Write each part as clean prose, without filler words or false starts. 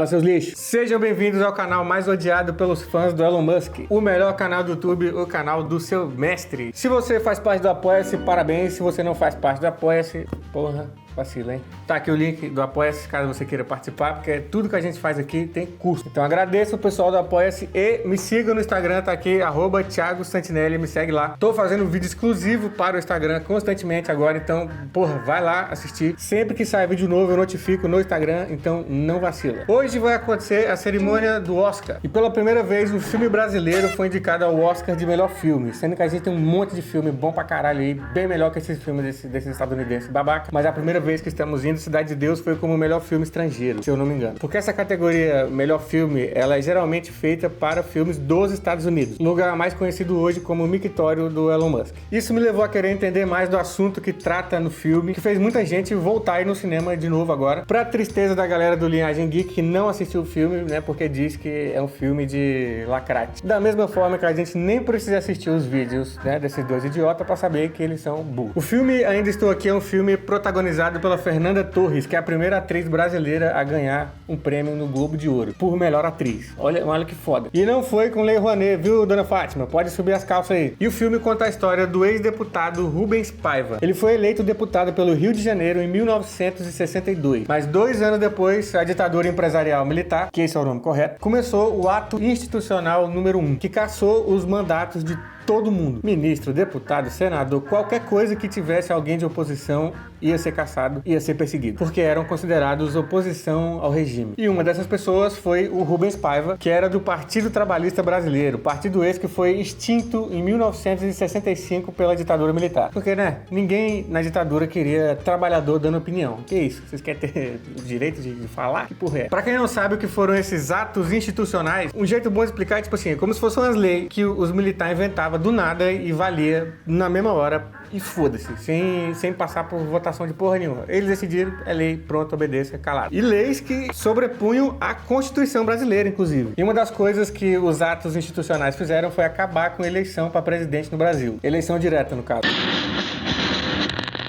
Fala, seus lixos! Sejam bem-vindos ao canal mais odiado pelos fãs do Elon Musk, o melhor canal do YouTube, o canal do seu mestre. Se você faz parte do Apoia-se, parabéns. Se você não faz parte do Apoia-se, porra, vacila, hein? Tá aqui o link do Apoia-se, caso você queira participar, porque tudo que a gente faz aqui tem custo. Então agradeço o pessoal do Apoia-se e me siga no Instagram, tá aqui, @Thiago Santinelli, me segue lá. Tô fazendo vídeo exclusivo para o Instagram constantemente agora, então, porra, vai lá assistir. Sempre que sai vídeo novo eu notifico no Instagram, então não vacila. Hoje vai acontecer a cerimônia do Oscar e pela primeira vez o filme brasileiro foi indicado ao Oscar de melhor filme, sendo que a gente tem um monte de filme bom pra caralho aí, bem melhor que esses filmes desses estadunidenses babaca, mas a primeira vez que estamos indo, Cidade de Deus foi como o melhor filme estrangeiro, se eu não me engano. Porque essa categoria melhor filme, ela é geralmente feita para filmes dos Estados Unidos, lugar mais conhecido hoje como o mictório do Elon Musk. Isso me levou a querer entender mais do assunto que trata no filme, que fez muita gente voltar aí no cinema de novo agora, pra tristeza da galera do Linhagem Geek que não assistiu o filme, né, porque diz que é um filme de lacrate. Da mesma forma que a gente nem precisa assistir os vídeos, né, desses dois idiotas pra saber que eles são burros. O filme Ainda Estou Aqui é um filme protagonizado pela Fernanda Torres, que é a primeira atriz brasileira a ganhar um prêmio no Globo de Ouro por melhor atriz. Olha que foda. E não foi com Lei Rouanet, viu, dona Fátima? Pode subir as calças aí. E o filme conta a história do ex-deputado Rubens Paiva. Ele foi eleito deputado pelo Rio de Janeiro em 1962. Mas 2 anos depois, a ditadura empresarial militar, que esse é o nome correto, começou o ato institucional número 1, que cassou os mandatos de todo mundo. Ministro, deputado, senador, qualquer coisa que tivesse alguém de oposição ia ser cassado, ia ser perseguido, porque eram considerados oposição ao regime. E uma dessas pessoas foi o Rubens Paiva, que era do Partido Trabalhista Brasileiro, partido esse que foi extinto em 1965 pela ditadura militar. Porque, né, ninguém na ditadura queria trabalhador dando opinião. Que isso? Vocês querem ter o direito de falar? Que porra é? Pra quem não sabe o que foram esses atos institucionais, um jeito bom de explicar é tipo assim, é como se fossem umas leis que os militares inventavam do nada e valia na mesma hora e foda-se, sem passar por votação de porra nenhuma. Eles decidiram, é lei, pronto, obedeça, calado. E leis que sobrepunham a Constituição brasileira, inclusive. E uma das coisas que os atos institucionais fizeram foi acabar com a eleição para presidente no Brasil. Eleição direta, no caso.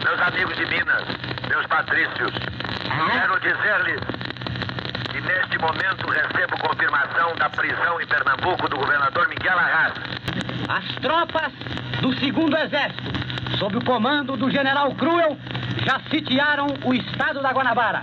Meus amigos de Minas, meus patrícios, quero dizer-lhes que neste momento recebo confirmação da prisão em Pernambuco do governador Miguel Arras. As tropas do 2º Exército, sob o comando do general Cruel, já sitiaram o estado da Guanabara.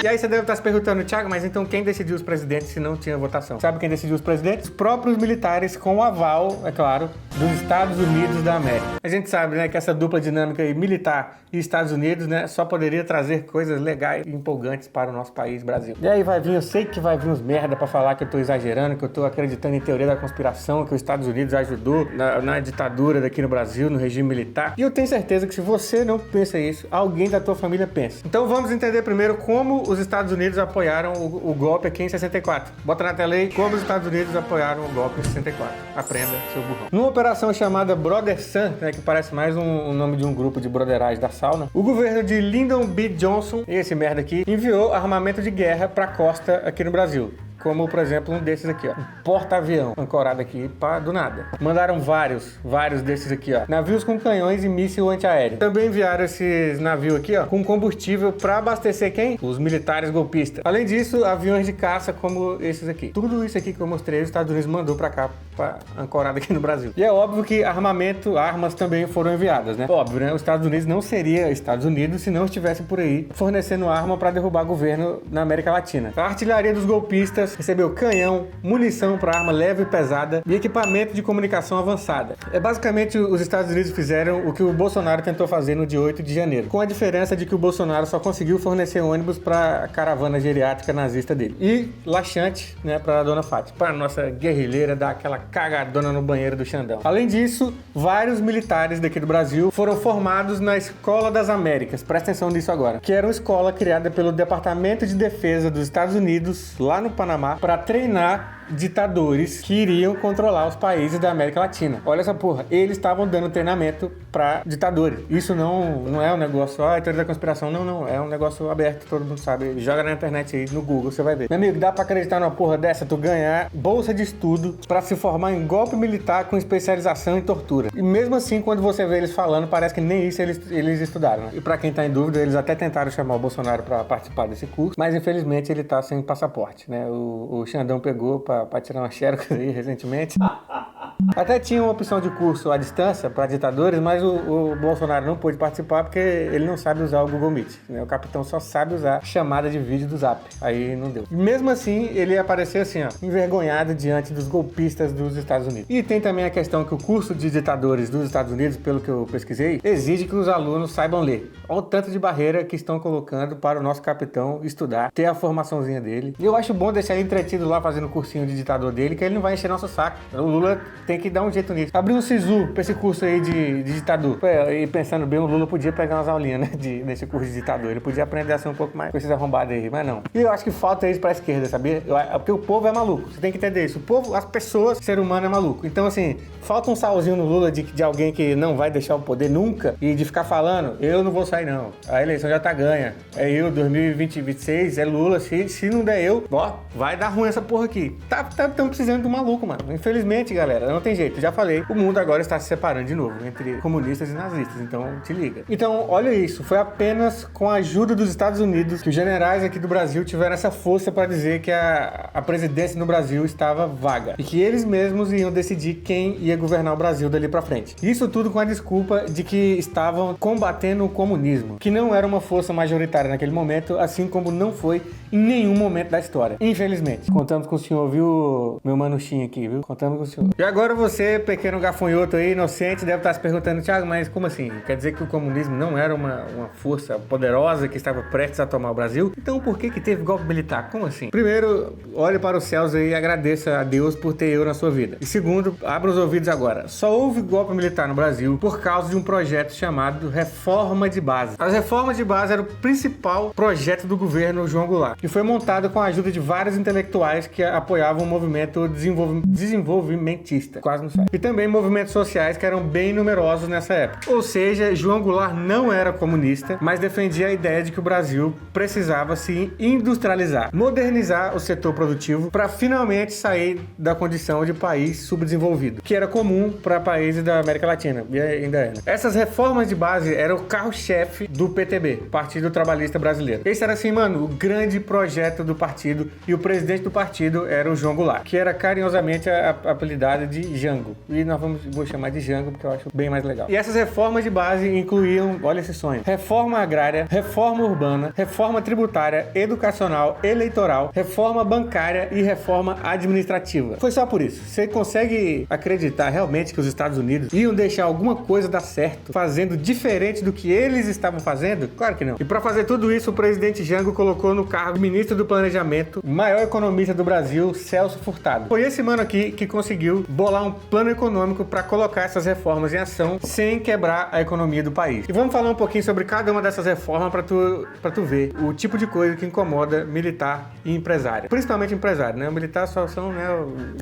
E aí você deve estar se perguntando, Thiago, mas então quem decidiu os presidentes se não tinha votação? Sabe quem decidiu os presidentes? Os próprios militares, com o aval, é claro, dos Estados Unidos da América. A gente sabe, né, que essa dupla dinâmica aí, militar e Estados Unidos, né, só poderia trazer coisas legais e empolgantes para o nosso país, Brasil. E aí vai vir, eu sei que vai vir uns merda pra falar que eu tô exagerando, que eu tô acreditando em teoria da conspiração, que os Estados Unidos ajudou na ditadura daqui no Brasil, no regime militar. E eu tenho certeza que se você não pensa isso, alguém da tua família pensa. Então vamos entender primeiro como os Estados Unidos apoiaram o golpe aqui em 64. Bota na tela aí como os Estados Unidos apoiaram o golpe em 64. Aprenda, seu burrão. Numa operação chamada Brother Sun, né, que parece mais um nome de um grupo de broderagem da sauna, o governo de Lyndon B. Johnson, esse merda aqui, enviou armamento de guerra pra costa aqui no Brasil. Como, por exemplo, um desses aqui, ó. Um porta-avião ancorado aqui do nada. Mandaram vários desses aqui, ó. Navios com canhões e míssil antiaéreo. Também enviaram esses navios aqui, ó, com combustível pra abastecer quem? Os militares golpistas. Além disso, aviões de caça como esses aqui. Tudo isso aqui que eu mostrei, os Estados Unidos mandou pra cá, ancorado aqui no Brasil. E é óbvio que armas também foram enviadas, né? Óbvio, né? Os Estados Unidos não seria Estados Unidos se não estivesse por aí fornecendo arma pra derrubar governo na América Latina. A artilharia dos golpistas recebeu canhão, munição para arma leve e pesada e equipamento de comunicação avançada. Basicamente, os Estados Unidos fizeram o que o Bolsonaro tentou fazer no dia 8 de janeiro, com a diferença de que o Bolsonaro só conseguiu fornecer ônibus para a caravana geriátrica nazista dele. E laxante, né, para a dona Fátima, para nossa guerrilheira dar aquela cagadona no banheiro do Xandão. Além disso, vários militares daqui do Brasil foram formados na Escola das Américas, presta atenção nisso agora, que era uma escola criada pelo Departamento de Defesa dos Estados Unidos, lá no Panamá, chamar, para treinar ditadores que iriam controlar os países da América Latina. Olha essa porra, eles estavam dando treinamento para ditadores. Isso não é um negócio, teoria da conspiração, não, é um negócio aberto, todo mundo sabe. Joga na internet aí, no Google, você vai ver. Meu amigo, dá pra acreditar numa porra dessa? Tu ganhar bolsa de estudo para se formar em golpe militar com especialização em tortura. E mesmo assim, quando você vê eles falando, parece que nem isso eles estudaram, né? E pra quem tá em dúvida, eles até tentaram chamar o Bolsonaro para participar desse curso, mas infelizmente ele tá sem passaporte, né? O Xandão pegou pra tirar uma xerox aí recentemente. Até tinha uma opção de curso à distância para ditadores, mas o Bolsonaro não pôde participar porque ele não sabe usar o Google Meet, né? O capitão só sabe usar chamada de vídeo do Zap. Aí não deu. E mesmo assim, ele apareceu assim, envergonhado diante dos golpistas dos Estados Unidos. E tem também a questão que o curso de ditadores dos Estados Unidos, pelo que eu pesquisei, exige que os alunos saibam ler. Olha o tanto de barreira que estão colocando para o nosso capitão estudar, ter a formaçãozinha dele. E eu acho bom deixar ele entretido lá fazendo o cursinho de ditador dele, que ele não vai encher nosso saco. O Lula tem que dar um jeito nisso. Abrir um SISU pra esse curso aí de ditador. E pensando bem, o Lula podia pegar umas aulinhas, né, desse curso de ditador. Ele podia aprender a ser um pouco mais com esses arrombados aí, mas não. E eu acho que falta isso pra esquerda, sabia? Porque o povo é maluco. Você tem que entender isso. O povo, as pessoas, o ser humano é maluco. Então, assim, falta um salzinho no Lula de alguém que não vai deixar o poder nunca e de ficar falando, eu não vou sair não. A eleição já tá ganha. É eu, 2026, é Lula. Se não der eu, vai dar ruim essa porra aqui. Estamos precisando do maluco, mano. Infelizmente, galera, não tem jeito. Já falei, o mundo agora está se separando de novo entre comunistas e nazistas. Então, te liga. Então, olha isso. Foi apenas com a ajuda dos Estados Unidos que os generais aqui do Brasil tiveram essa força para dizer que a presidência no Brasil estava vaga. E que eles mesmos iam decidir quem ia governar o Brasil dali pra frente. Isso tudo com a desculpa de que estavam combatendo o comunismo, que não era uma força majoritária naquele momento, assim como não foi em nenhum momento da história. Infelizmente. Contamos com o senhor, viu, meu manuchinho aqui, viu? Contamos com o senhor. E agora você, pequeno gafanhoto aí, inocente, deve estar se perguntando, Thiago, mas como assim? Quer dizer que o comunismo não era uma força poderosa que estava prestes a tomar o Brasil? Então por que teve golpe militar? Como assim? Primeiro, olhe para os céus aí e agradeça a Deus por ter eu na sua vida. E segundo, abra os ouvidos agora. Só houve golpe militar no Brasil por causa de um projeto chamado Reforma de Base. As reformas de base eram o principal projeto do governo João Goulart, que foi montado com a ajuda de vários intelectuais que apoiavam o movimento desenvolvimentista, quase não sai. E também movimentos sociais que eram bem numerosos nessa época. Ou seja, João Goulart não era comunista, mas defendia a ideia de que o Brasil precisava se industrializar, modernizar o setor produtivo para finalmente sair da condição de país subdesenvolvido, que era comum para países da América Latina, e ainda é. Essas reformas de base eram o carro-chefe do PTB, Partido Trabalhista Brasileiro. Esse era assim, mano, o grande projeto do partido, e o presidente do partido era o João Goulart, que era carinhosamente apelidado de Jango. E vou chamar de Jango porque eu acho bem mais legal. E essas reformas de base incluíam, olha esse sonho, reforma agrária, reforma urbana, reforma tributária, educacional, eleitoral, reforma bancária e reforma administrativa. Foi só por isso. Você consegue acreditar realmente que os Estados Unidos iam deixar alguma coisa dar certo fazendo diferente do que eles estavam fazendo? Claro que não. E para fazer tudo isso, o presidente Jango colocou no cargo o ministro do Planejamento, o maior economista do Brasil, Celso Furtado. Foi esse mano aqui que conseguiu bolar um plano econômico para colocar essas reformas em ação sem quebrar a economia do país. E vamos falar um pouquinho sobre cada uma dessas reformas para tu ver o tipo de coisa que incomoda militar e empresário. Principalmente empresário, né? O militar só são, né,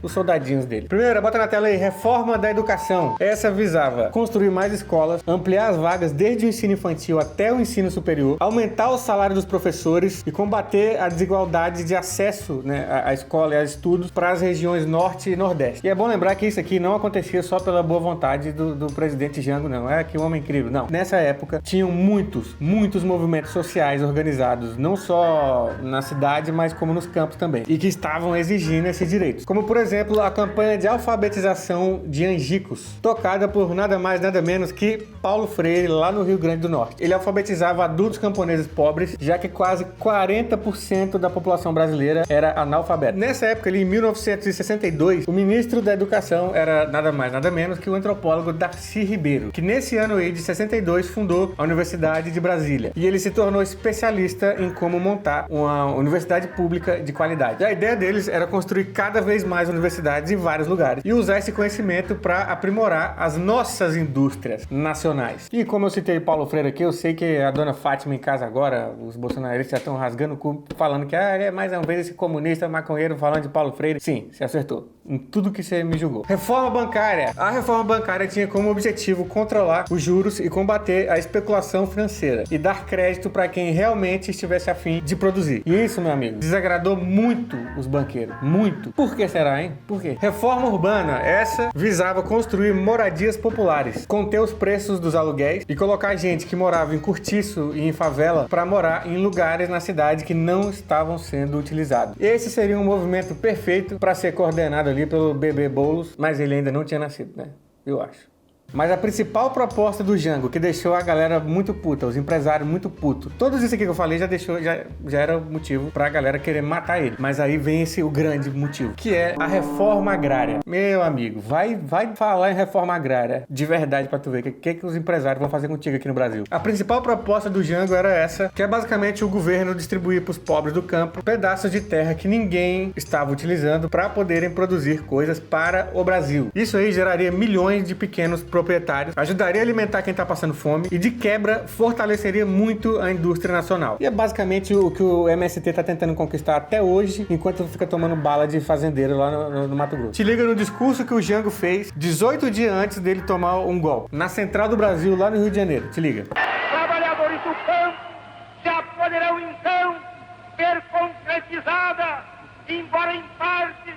os soldadinhos dele. Primeiro, bota na tela aí, reforma da educação. Essa visava construir mais escolas, ampliar as vagas desde o ensino infantil até o ensino superior, aumentar o salário dos professores e combater a desigualdade de acesso, né, à escola e a estudos para as regiões norte e nordeste. E é bom lembrar que isso aqui não acontecia só pela boa vontade do presidente Jango, não. É que um homem incrível. Não. Nessa época, tinham muitos movimentos sociais organizados, não só na cidade, mas como nos campos também, e que estavam exigindo esses direitos. Como, por exemplo, a campanha de alfabetização de Angicos, tocada por nada mais, nada menos que Paulo Freire, lá no Rio Grande do Norte. Ele alfabetizava adultos camponeses pobres, já que quase 40% da população brasileira era analfabeta. Nessa época, ali, em 1962, o ministro da Educação inspiração era nada mais, nada menos que o antropólogo Darcy Ribeiro, que nesse ano aí de 62 fundou a Universidade de Brasília. E ele se tornou especialista em como montar uma universidade pública de qualidade. E a ideia deles era construir cada vez mais universidades em vários lugares e usar esse conhecimento para aprimorar as nossas indústrias nacionais. E como eu citei Paulo Freire aqui, eu sei que a dona Fátima em casa agora, os bolsonaristas já estão rasgando o cu, falando que é mais uma vez esse comunista maconheiro falando de Paulo Freire. Sim, você acertou em tudo que você me julgou. Reforma bancária. A reforma bancária tinha como objetivo controlar os juros e combater a especulação financeira e dar crédito para quem realmente estivesse a fim de produzir. E isso, meu amigo, desagradou muito os banqueiros. Muito. Por que será, hein? Por quê? Reforma urbana. Essa visava construir moradias populares, conter os preços dos aluguéis e colocar gente que morava em cortiço e em favela para morar em lugares na cidade que não estavam sendo utilizados. Esse seria um movimento perfeito para ser coordenado ali pelo Bebê Boulos, mas ele ainda não tinha nascido, né? Eu acho. Mas a principal proposta do Jango, que deixou a galera muito puta, os empresários muito putos, todos isso aqui que eu falei já era motivo pra galera querer matar ele. Mas aí vem o grande motivo, que é a reforma agrária. Meu amigo, vai falar em reforma agrária de verdade pra tu ver o que os empresários vão fazer contigo aqui no Brasil. A principal proposta do Jango era essa, que é basicamente o governo distribuir pros pobres do campo pedaços de terra que ninguém estava utilizando pra poderem produzir coisas para o Brasil. Isso aí geraria milhões de pequenos proprietários, ajudaria a alimentar quem tá passando fome e de quebra fortaleceria muito a indústria nacional. E é basicamente o que o MST tá tentando conquistar até hoje, enquanto fica tomando bala de fazendeiro lá no Mato Grosso. Te liga no discurso que o Jango fez 18 dias antes dele tomar um golpe, na Central do Brasil, lá no Rio de Janeiro. Te liga. Trabalhadores do campo já poderão então ver concretizada, embora em parte,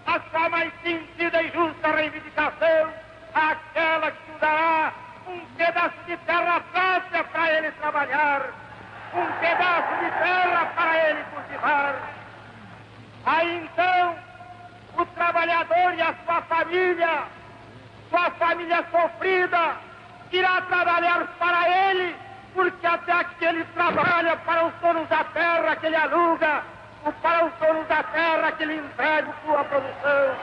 a sua mais sentida e justa reivindicação, aquela que dará um pedaço de terra fértil para ele trabalhar, um pedaço de terra para ele cultivar. Aí então, o trabalhador e a sua família sofrida, irá trabalhar para ele, porque até que ele trabalha para os donos da terra que ele aluga, ou para os donos da terra que ele entrega sua produção.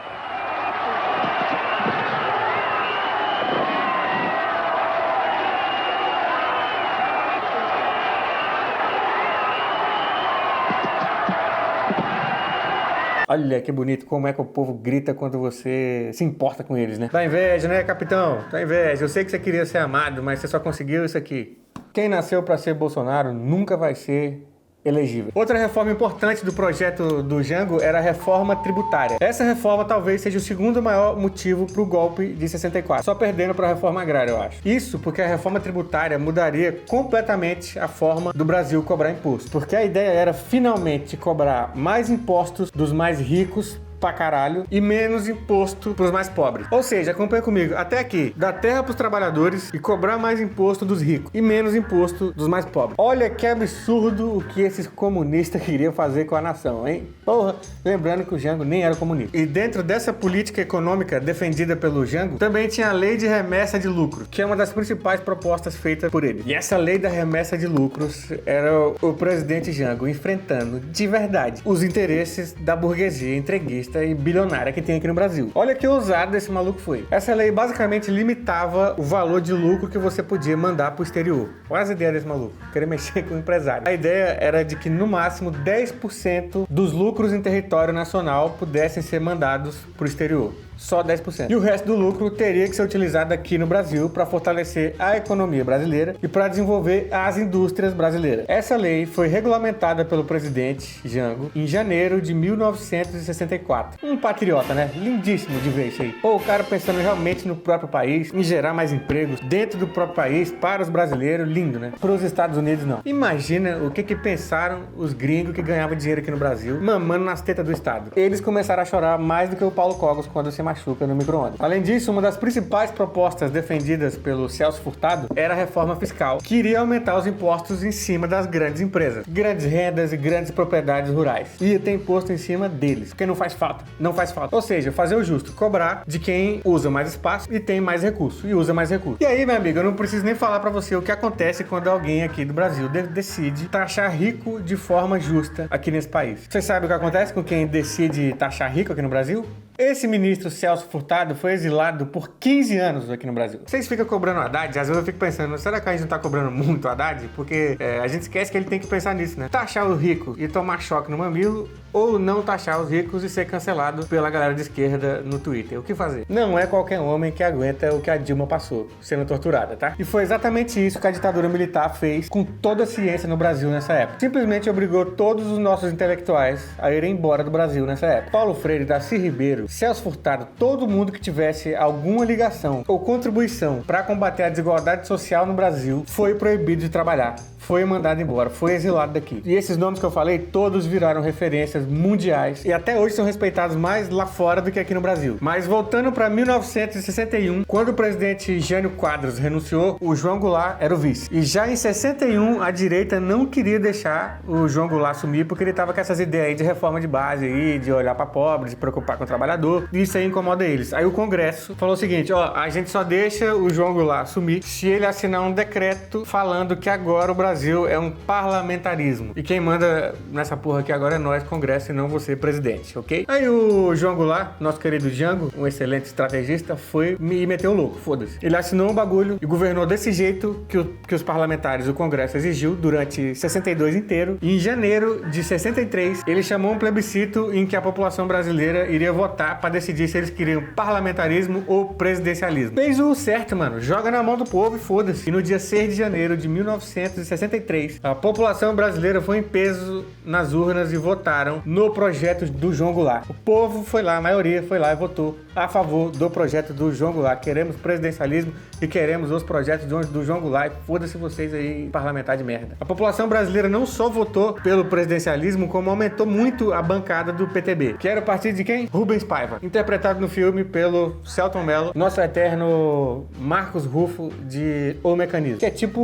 Olha que bonito como é que o povo grita quando você se importa com eles, né? Dá inveja, né, capitão? Dá inveja. Eu sei que você queria ser amado, mas você só conseguiu isso aqui. Quem nasceu para ser Bolsonaro nunca vai ser elegível. Outra reforma importante do projeto do Jango era a reforma tributária. Essa reforma talvez seja o segundo maior motivo para o golpe de 64, só perdendo para a reforma agrária, eu acho. Isso porque a reforma tributária mudaria completamente a forma do Brasil cobrar imposto, porque a ideia era finalmente cobrar mais impostos dos mais ricos pra caralho e menos imposto pros mais pobres. Ou seja, acompanha comigo, até aqui, dar terra pros trabalhadores e cobrar mais imposto dos ricos e menos imposto dos mais pobres. Olha que absurdo o que esses comunistas queriam fazer com a nação, hein? Porra, lembrando que o Jango nem era comunista. E dentro dessa política econômica defendida pelo Jango, também tinha a lei de remessa de lucros, que é uma das principais propostas feitas por ele. E essa lei da remessa de lucros era o presidente Jango enfrentando de verdade os interesses da burguesia entreguista e bilionária que tem aqui no Brasil. Olha que ousado esse maluco foi. Essa lei basicamente limitava o valor de lucro que você podia mandar pro exterior. Olha as ideias desse maluco, querer mexer com o empresário. A ideia era de que no máximo 10% dos lucros em território nacional pudessem ser mandados pro exterior. Só 10%. E o resto do lucro teria que ser utilizado aqui no Brasil para fortalecer a economia brasileira e para desenvolver as indústrias brasileiras. Essa lei foi regulamentada pelo presidente Jango em janeiro de 1964. Um patriota, né? Lindíssimo de ver isso aí. Pô, o cara pensando realmente no próprio país, em gerar mais empregos dentro do próprio país para os brasileiros. Lindo, né? Para os Estados Unidos, não. Imagina o que pensaram os gringos que ganhavam dinheiro aqui no Brasil, mamando nas tetas do Estado. Eles começaram a chorar mais do que o Paulo Cogos quando se machuca no micro-ondas. Além disso, uma das principais propostas defendidas pelo Celso Furtado era a reforma fiscal, que iria aumentar os impostos em cima das grandes empresas, grandes rendas e grandes propriedades rurais. Ia ter imposto em cima deles, porque não faz falta. Não faz falta. Ou seja, fazer o justo, cobrar de quem usa mais espaço e tem mais recurso, e usa mais recurso. E aí, meu amigo, eu não preciso nem falar pra você o que acontece quando alguém aqui do Brasil decide taxar rico de forma justa aqui nesse país. Você sabe o que acontece com quem decide taxar rico aqui no Brasil? Esse ministro Celso Furtado foi exilado por 15 anos aqui no Brasil. Vocês ficam cobrando o Haddad, às vezes eu fico pensando, será que a gente não tá cobrando muito o Haddad? Porque a gente esquece que ele tem que pensar nisso, né? Taxar o rico e tomar choque no mamilo, ou não taxar os ricos e ser cancelado pela galera de esquerda no Twitter. O que fazer? Não é qualquer homem que aguenta o que a Dilma passou, sendo torturada, tá? E foi exatamente isso que a ditadura militar fez com toda a ciência no Brasil nessa época. Simplesmente obrigou todos os nossos intelectuais a irem embora do Brasil nessa época. Paulo Freire, Darcy Ribeiro, Celso Furtado, todo mundo que tivesse alguma ligação ou contribuição para combater a desigualdade social no Brasil foi proibido de trabalhar. Foi mandado embora, foi exilado daqui. E esses nomes que eu falei, todos viraram referências mundiais e até hoje são respeitados mais lá fora do que aqui no Brasil. Mas voltando para 1961, quando o presidente Jânio Quadros renunciou, o João Goulart era o vice. E já em 61, a direita não queria deixar o João Goulart assumir porque ele tava com essas ideias aí de reforma de base aí, de olhar para pobre, de se preocupar com o trabalhador. E isso aí incomoda eles. Aí o Congresso falou o seguinte, ó, a gente só deixa o João Goulart assumir se ele assinar um decreto falando que agora o Brasil é um parlamentarismo. E quem manda nessa porra aqui agora é nós, Congresso, e não você, presidente, ok? Aí o João Goulart, nosso querido Jango, um excelente estrategista, foi e meteu o louco, foda-se. Ele assinou um bagulho e governou desse jeito que os parlamentares, o Congresso exigiu durante 62 inteiro. E em janeiro de 63, ele chamou um plebiscito em que a população brasileira iria votar para decidir se eles queriam parlamentarismo ou presidencialismo. Fez o certo, mano. Joga na mão do povo e foda-se. E no dia 6 de janeiro de 1963, a população brasileira foi em peso nas urnas e votaram no projeto do João Goulart. O povo foi lá, a maioria foi lá e votou a favor do projeto do João Goulart. Queremos presidencialismo e queremos os projetos do João Goulart. Foda-se vocês aí, parlamentar de merda. A população brasileira não só votou pelo presidencialismo, como aumentou muito a bancada do PTB, que era o partido de quem? Rubens Paiva, interpretado no filme pelo Selton Mello, nosso eterno Marcos Ruffo de O Mecanismo, que é tipo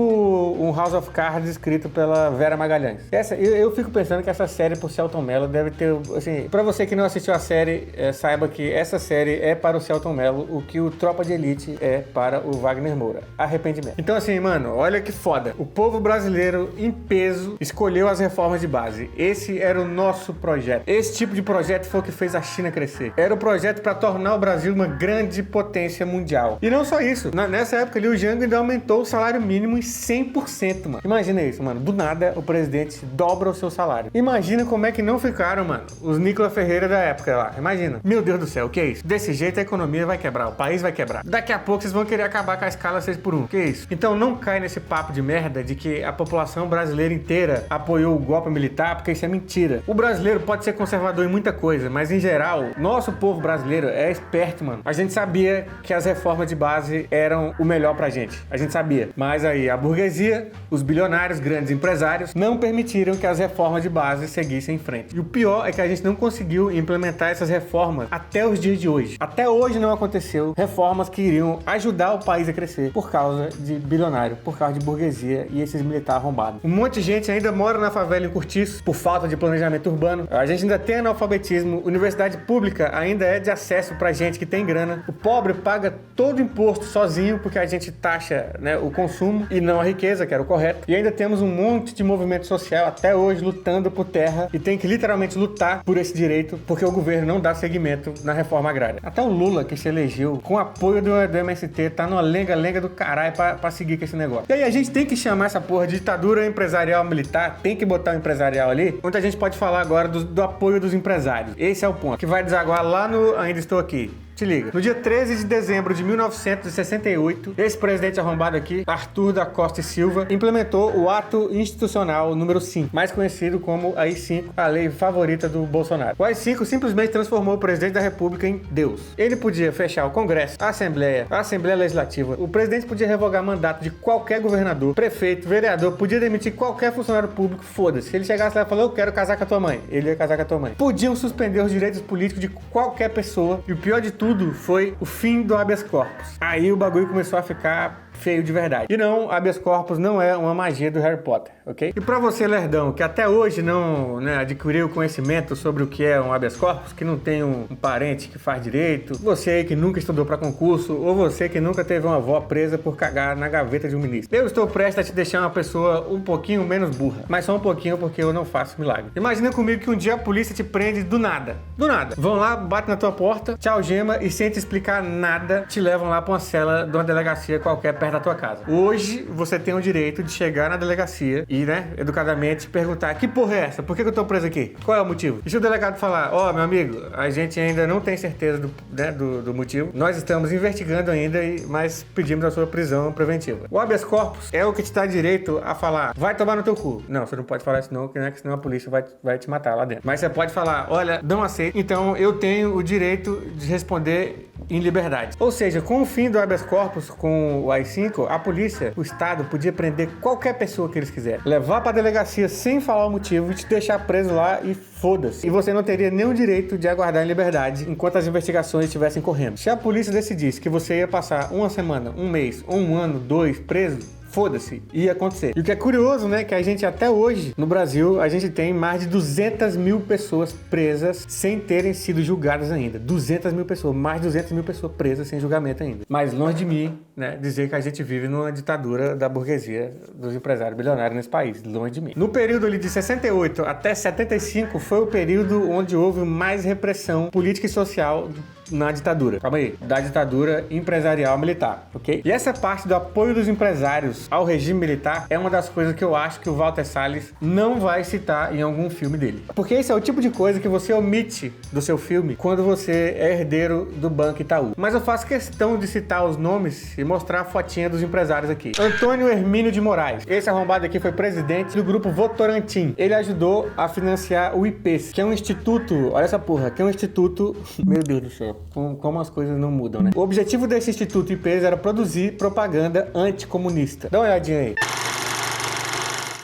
um House of Cards escrito pela Vera Magalhães. Eu fico pensando que essa série por Selton Mello deve ter, assim, pra você que não assistiu a série, saiba que essa série é para o Selton Mello o que o Tropa de Elite é para o Wagner Moura. Arrependimento. Então assim, mano, olha que foda. O povo brasileiro, em peso, escolheu as reformas de base. Esse era o nosso projeto. Esse tipo de projeto foi o que fez a China crescer. Era o projeto para tornar o Brasil uma grande potência mundial. E não só isso. Nessa época ali, o Jango ainda aumentou o salário mínimo em 100%, mano. Imagina isso, mano. Do nada, o presidente dobra o seu salário. Imagina como é que não ficaram, mano, os Nicolas Ferreira da época lá. Imagina. Meu Deus do céu, o que é isso? Desse jeito a economia vai quebrar, o país vai quebrar. Daqui a pouco vocês vão querer acabar com a escala 6x1. Que isso? Então não cai nesse papo de merda de que a população brasileira inteira apoiou o golpe militar, porque isso é mentira. O brasileiro pode ser conservador em muita coisa, mas em geral, nosso povo brasileiro é esperto, mano. A gente sabia que as reformas de base eram o melhor pra gente. A gente sabia. Mas aí a burguesia, os bilionários, grandes empresários, não permitiram que as reformas de base seguissem em frente. E o pior é que a gente não conseguiu implementar essas reformas até os dias de hoje. Até hoje não aconteceu reformas que iriam ajudar o país a crescer por causa de bilionário, por causa de burguesia e esses militares arrombados. Um monte de gente ainda mora na favela em Cortiço por falta de planejamento urbano. A gente ainda tem analfabetismo. Universidade pública ainda é de acesso pra gente que tem grana. O pobre paga todo o imposto sozinho porque a gente taxa, né, o consumo e não a riqueza, que era o correto. E ainda temos um monte de movimento social até hoje lutando por terra e tem que literalmente lutar por esse direito porque o governo não dá seguimento na reforma agrária. Até o Lula, que se elegeu com apoio do MST, tá numa lenga-lenga do caralho pra seguir com esse negócio. E aí a gente tem que chamar essa porra de ditadura empresarial militar, tem que botar o empresarial ali, onde a gente pode falar agora do apoio dos empresários. Esse é o ponto, que vai desaguar lá no Ainda Estou Aqui. Se liga. No dia 13 de dezembro de 1968, esse presidente arrombado aqui, Arthur da Costa e Silva, implementou o Ato Institucional número 5, mais conhecido como AI-5, a lei favorita do Bolsonaro. O AI-5 simplesmente transformou o presidente da República em Deus. Ele podia fechar o Congresso, a Assembleia Legislativa, o presidente podia revogar mandato de qualquer governador, prefeito, vereador, podia demitir qualquer funcionário público, foda-se. Se ele chegasse lá e falou, eu quero casar com a tua mãe, ele ia casar com a tua mãe. Podiam suspender os direitos políticos de qualquer pessoa, e o pior de tudo foi o fim do habeas corpus. Aí o bagulho começou a ficar feio de verdade. E não, habeas corpus não é uma magia do Harry Potter, ok? E pra você, lerdão, que até hoje não adquiriu conhecimento sobre o que é um habeas corpus, que não tem um parente que faz direito, você aí que nunca estudou pra concurso, ou você que nunca teve uma avó presa por cagar na gaveta de um ministro. Eu estou prestes a te deixar uma pessoa um pouquinho menos burra, mas só um pouquinho porque eu não faço milagre. Imagina comigo que um dia a polícia te prende do nada. Do nada. Vão lá, batem na tua porta, te algema e sem te explicar nada, te levam lá pra uma cela de uma delegacia qualquer perto da tua casa. Hoje, você tem o direito de chegar na delegacia e, educadamente perguntar: que porra é essa? Por que eu tô preso aqui? Qual é o motivo? E se o delegado falar: ó, meu amigo, a gente ainda não tem certeza do motivo, nós estamos investigando ainda, mas pedimos a sua prisão preventiva. O habeas corpus é o que te dá direito a falar: vai tomar no teu cu. Não, você não pode falar isso não, que senão a polícia vai te matar lá dentro. Mas você pode falar: olha, não aceito, então eu tenho o direito de responder em liberdade. Ou seja, com o fim do habeas corpus, com o AI-5, a polícia, o Estado, podia prender qualquer pessoa que eles quiserem, levar pra delegacia sem falar o motivo e te deixar preso lá e foda-se. E você não teria nenhum direito de aguardar em liberdade enquanto as investigações estivessem correndo. Se a polícia decidisse que você ia passar uma semana, um mês, ou um ano, 2 preso, foda-se, ia acontecer. E o que é curioso, que a gente até hoje, no Brasil, a gente tem mais de 200 mil pessoas presas sem terem sido julgadas ainda. 200 mil pessoas, mais de 200 mil pessoas presas sem julgamento ainda. Mas longe de mim, dizer que a gente vive numa ditadura da burguesia, dos empresários bilionários nesse país. Longe de mim. No período ali de 68 até 75 foi o período onde houve mais repressão política e social na ditadura. Calma aí. Da ditadura empresarial militar, ok? E essa parte do apoio dos empresários ao regime militar é uma das coisas que eu acho que o Walter Salles não vai citar em algum filme dele. Porque esse é o tipo de coisa que você omite do seu filme quando você é herdeiro do Banco Itaú. Mas eu faço questão de citar os nomes e mostrar a fotinha dos empresários aqui. Antônio Hermínio de Moraes. Esse arrombado aqui foi presidente do grupo Votorantim. Ele ajudou a financiar o IPES, que é um instituto, olha essa porra, que é um instituto, meu Deus do céu, como as coisas não mudam, O objetivo desse instituto IPES era produzir propaganda anticomunista. Dá uma olhadinha aí.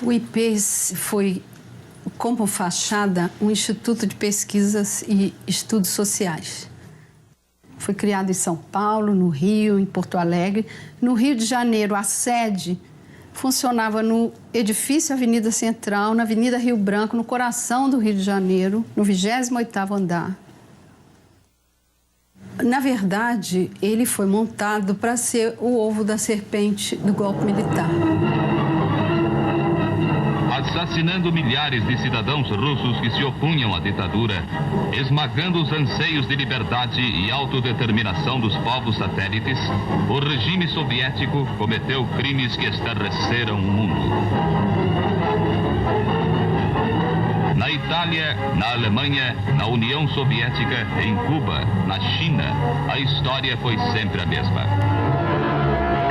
O IPES foi, como fachada, um instituto de pesquisas e estudos sociais. Foi criado em São Paulo, no Rio, em Porto Alegre. No Rio de Janeiro, a sede funcionava no edifício Avenida Central, na Avenida Rio Branco, no coração do Rio de Janeiro, no 28º andar. Na verdade, ele foi montado para ser o ovo da serpente do golpe militar. Assassinando milhares de cidadãos russos que se opunham à ditadura, esmagando os anseios de liberdade e autodeterminação dos povos satélites, o regime soviético cometeu crimes que estarreceram o mundo. Na Itália, na Alemanha, na União Soviética, em Cuba, na China, a história foi sempre a mesma.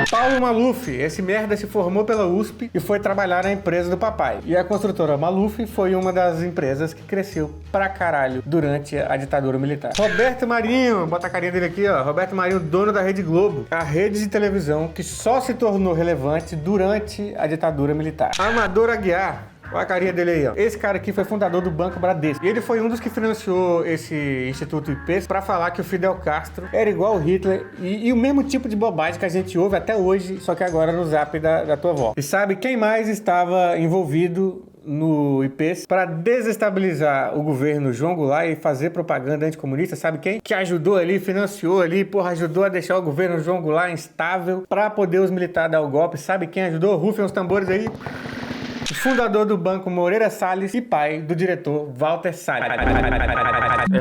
Paulo Maluf, esse merda se formou pela USP e foi trabalhar na empresa do papai. E a construtora Maluf foi uma das empresas que cresceu pra caralho durante a ditadura militar. Roberto Marinho, bota a carinha dele aqui, ó. Roberto Marinho, dono da Rede Globo, a rede de televisão que só se tornou relevante durante a ditadura militar. Amador Aguiar. Olha a carinha dele aí, ó. Esse cara aqui foi fundador do Banco Bradesco. E ele foi um dos que financiou esse Instituto IPES pra falar que o Fidel Castro era igual o Hitler e o mesmo tipo de bobagem que a gente ouve até hoje, só que agora no zap da tua avó. E sabe quem mais estava envolvido no IPES para desestabilizar o governo João Goulart e fazer propaganda anticomunista? Sabe quem? Que ajudou ali, financiou ali, ajudou a deixar o governo João Goulart instável para poder os militares dar o golpe. Sabe quem ajudou? Rufem os tambores aí. Fundador do Banco Moreira Salles e pai do diretor Walter Salles.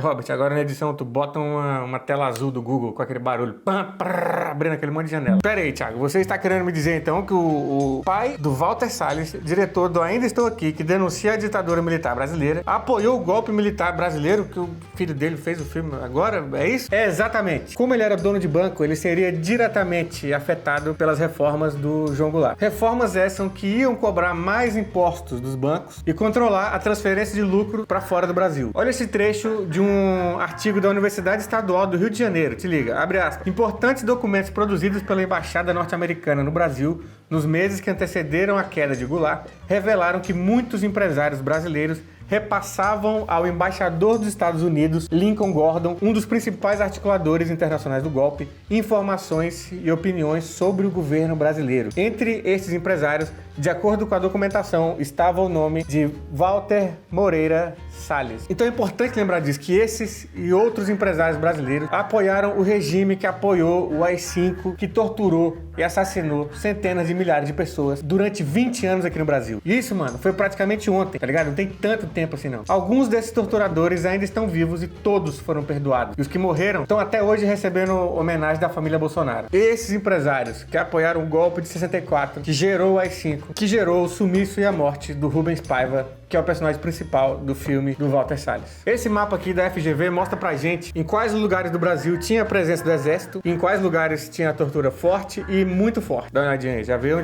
Robert, agora na edição tu bota uma tela azul do Google com aquele barulho abrindo aquele monte de janela. Pera aí, Thiago, você está querendo me dizer então que o pai do Walter Salles, diretor do Ainda Estou Aqui, que denuncia a ditadura militar brasileira, apoiou o golpe militar brasileiro que o filho dele fez o filme agora? É isso? É, exatamente. Como ele era dono de banco, ele seria diretamente afetado pelas reformas do João Goulart. Reformas essas que iam cobrar mais impostos dos bancos e controlar a transferência de lucro para fora do Brasil. Olha esse trecho de um artigo da Universidade Estadual do Rio de Janeiro. Te liga, abre aspas. Importantes documentos produzidos pela Embaixada Norte-Americana no Brasil nos meses que antecederam a queda de Goulart revelaram que muitos empresários brasileiros repassavam ao embaixador dos Estados Unidos, Lincoln Gordon, um dos principais articuladores internacionais do golpe, informações e opiniões sobre o governo brasileiro. Entre estes empresários, de acordo com a documentação, estava o nome de Walter Moreira Salles. Então é importante lembrar disso, que esses e outros empresários brasileiros apoiaram o regime que apoiou o AI-5, que torturou e assassinou centenas de milhares de pessoas durante 20 anos aqui no Brasil. E isso, mano, foi praticamente ontem, tá ligado? Não tem tanto tempo assim, não. Alguns desses torturadores ainda estão vivos e todos foram perdoados. E os que morreram estão até hoje recebendo homenagem da família Bolsonaro. Esses empresários que apoiaram o golpe de 64, que gerou o AI-5, que gerou o sumiço e a morte do Rubens Paiva, que é o personagem principal do filme do Walter Salles. Esse mapa aqui da FGV mostra pra gente em quais lugares do Brasil tinha a presença do exército, em quais lugares tinha a tortura forte e muito forte. Dá uma olhadinha aí, já vê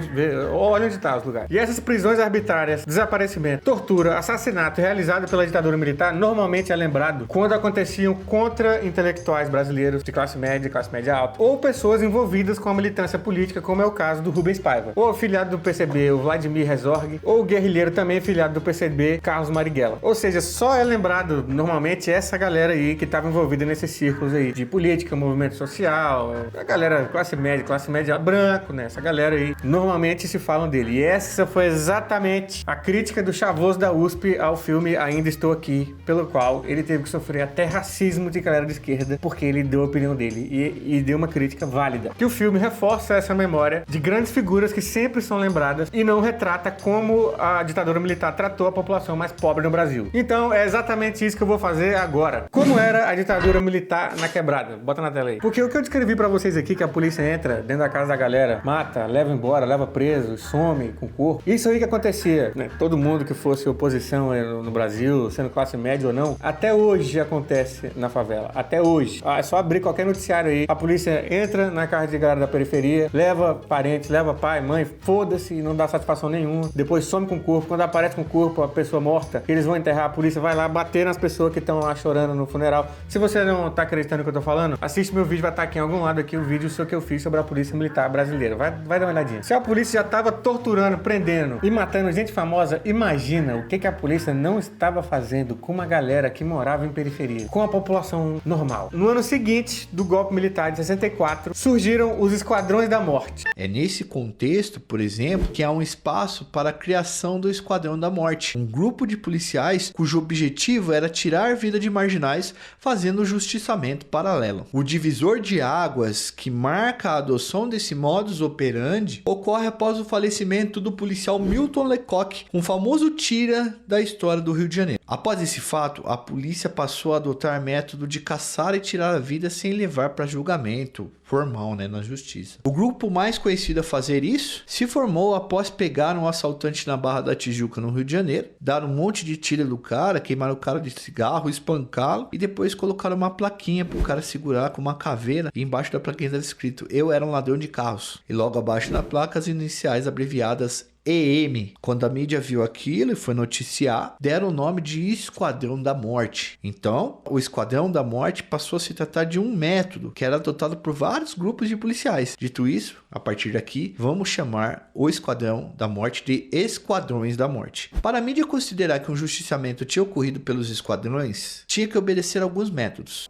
olha onde tá os lugares. E essas prisões arbitrárias, desaparecimento, tortura, assassinato realizado pela ditadura militar, normalmente é lembrado quando aconteciam contra intelectuais brasileiros de classe média alta, ou pessoas envolvidas com a militância política, como é o caso do Rubens Paiva, ou afiliado do PCB, o Vladimir Herzog, ou o guerrilheiro também afiliado do PCB, Carlos Marighella. Ou seja, só é lembrado normalmente essa galera aí que estava envolvida nesses círculos aí de política, movimento social, a galera classe média branco, né? Essa galera aí normalmente se falam dele. E essa foi exatamente a crítica do chavoso da USP ao filme Ainda Estou Aqui, pelo qual ele teve que sofrer até racismo de galera de esquerda, porque ele deu a opinião dele e deu uma crítica válida. Que o filme reforça essa memória de grandes figuras que sempre são lembradas e não retrata como a ditadura militar tratou a população mais pobre no Brasil. Então é exatamente isso que eu vou fazer agora. Como era a ditadura militar na quebrada? Bota na tela aí. Porque o que eu descrevi pra vocês aqui, que a polícia entra dentro da casa da galera, mata, leva embora, leva preso, some com o corpo. Isso aí que acontecia, né? Todo mundo que fosse oposição no Brasil, sendo classe média ou não, até hoje acontece na favela. Até hoje. É só abrir qualquer noticiário aí. A polícia entra na casa de galera da periferia, leva parentes, leva pai, mãe, foda-se, não dá satisfação nenhuma. Depois some com o corpo. Quando aparece com o corpo, a pessoa morta, eles vão enterrar, a polícia vai lá bater nas pessoas que estão lá chorando no funeral. Se você não tá acreditando no que eu tô falando, assiste meu vídeo, vai estar aqui em algum lado aqui o vídeo que eu fiz sobre a polícia militar brasileira. Vai dar uma olhadinha. Se a polícia já tava torturando, prendendo e matando gente famosa, imagina o que a polícia não estava fazendo com uma galera que morava em periferia, com a população normal. No ano seguinte do golpe militar de 64, surgiram os Esquadrões da Morte. É nesse contexto, por exemplo, que há um espaço para a criação do Esquadrão da Morte, um grupo de policiais cujo objetivo era tirar a vida de marginais fazendo o justiçamento paralelo. O divisor de águas que marca a adoção desse modus operandi ocorre após o falecimento do policial Milton Lecoq, um famoso tira da história do Rio de Janeiro. Após esse fato, a polícia passou a adotar método de caçar e tirar a vida sem levar para julgamento formal, na justiça. O grupo mais conhecido a fazer isso se formou após pegar um assaltante na Barra da Tijuca, no Rio de Janeiro, dar um monte de tiro no cara, queimar o cara de cigarro, espancá-lo e depois colocaram uma plaquinha pro cara segurar com uma caveira e embaixo da plaquinha estava escrito: "Eu era um ladrão de carros", e logo abaixo da placa as iniciais abreviadas EM. Quando a mídia viu aquilo e foi noticiar, deram o nome de Esquadrão da Morte. Então, o Esquadrão da Morte passou a se tratar de um método que era adotado por vários grupos de policiais. Dito isso, a partir daqui, vamos chamar o Esquadrão da Morte de Esquadrões da Morte. Para a mídia considerar que um justiçamento tinha ocorrido pelos esquadrões, tinha que obedecer alguns métodos.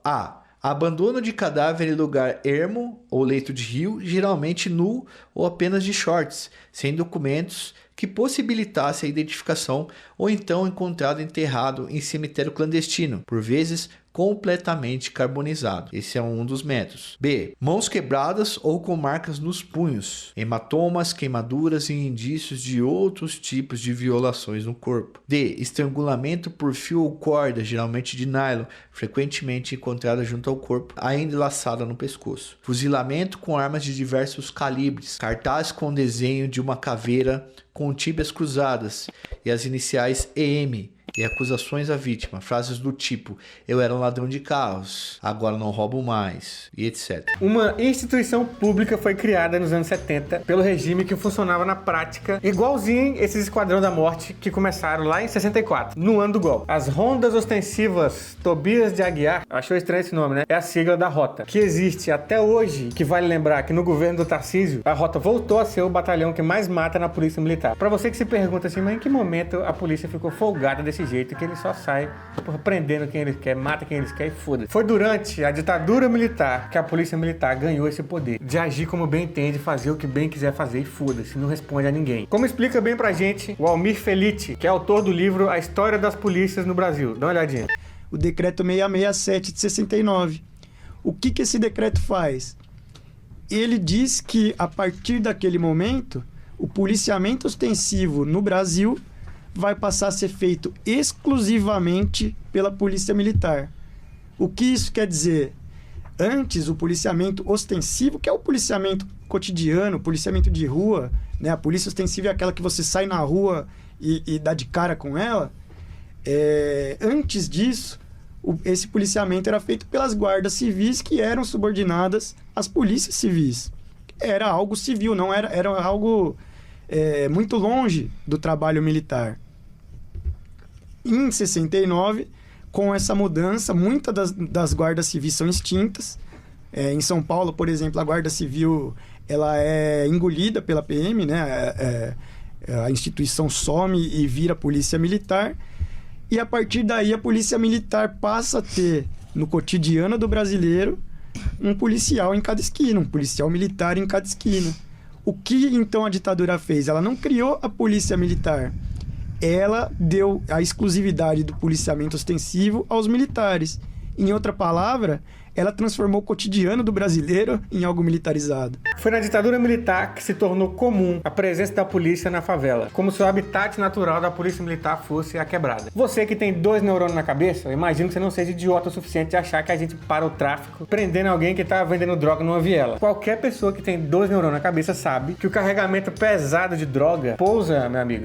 Abandono de cadáver em lugar ermo ou leito de rio, geralmente nu ou apenas de shorts, sem documentos que possibilitasse a identificação, ou então encontrado enterrado em cemitério clandestino, por vezes completamente carbonizado. Esse é um dos métodos. B. Mãos quebradas ou com marcas nos punhos, hematomas, queimaduras e indícios de outros tipos de violações no corpo. D. Estrangulamento por fio ou corda, geralmente de nylon, frequentemente encontrada junto ao corpo, ainda laçada no pescoço. Fuzilamento com armas de diversos calibres, cartaz com desenho de uma caveira com tíbias cruzadas e as iniciais EM, e acusações à vítima, frases do tipo: "Eu era um ladrão de carros, agora não roubo mais", e etc. Uma instituição pública foi criada nos anos 70 pelo regime que funcionava na prática igualzinho esses Esquadrão da Morte que começaram lá em 64, no ano do golpe. As Rondas Ostensivas Tobias de Aguiar, achou estranho esse nome, né? É a sigla da Rota, que existe até hoje, que vale lembrar que no governo do Tarcísio, a Rota voltou a ser o batalhão que mais mata na polícia militar. Pra você que se pergunta assim, mas em que momento a polícia ficou folgada desse desse jeito que ele só sai prendendo quem eles querem, mata quem eles querem e foda-se. Foi durante a ditadura militar que a polícia militar ganhou esse poder de agir como bem entende, fazer o que bem quiser fazer e foda-se, não responde a ninguém. Como explica bem pra gente o Almir Felitti, que é autor do livro A História das Polícias no Brasil. Dá uma olhadinha. O decreto 667 de 69. O que esse decreto faz? Ele diz que, a partir daquele momento, o policiamento ostensivo no Brasil vai passar a ser feito exclusivamente pela Polícia Militar. O que isso quer dizer? Antes, o policiamento ostensivo, que é o policiamento cotidiano, o policiamento de rua, né? A polícia ostensiva é aquela que você sai na rua e dá de cara com ela. Antes disso, esse policiamento era feito pelas guardas civis que eram subordinadas às polícias civis. Era algo civil, não era algo muito longe do trabalho militar. Em 69, com essa mudança, muitas das guardas civis são extintas. Em São Paulo, por exemplo, a guarda civil ela é engolida pela PM, né? A instituição some e vira polícia militar. E a partir daí a polícia militar passa a ter, no cotidiano do brasileiro, um policial em cada esquina, um policial militar em cada esquina. O que então a ditadura fez? Ela não criou a polícia militar. Ela deu a exclusividade do policiamento ostensivo aos militares. Em outra palavra, ela transformou o cotidiano do brasileiro em algo militarizado. Foi na ditadura militar que se tornou comum a presença da polícia na favela, como se o habitat natural da polícia militar fosse a quebrada. Você que tem 2 neurônios na cabeça, eu imagino que você não seja idiota o suficiente de achar que a gente para o tráfico prendendo alguém que tá vendendo droga numa viela. Qualquer pessoa que tem 2 neurônios na cabeça sabe que o carregamento pesado de droga pousa, meu amigo,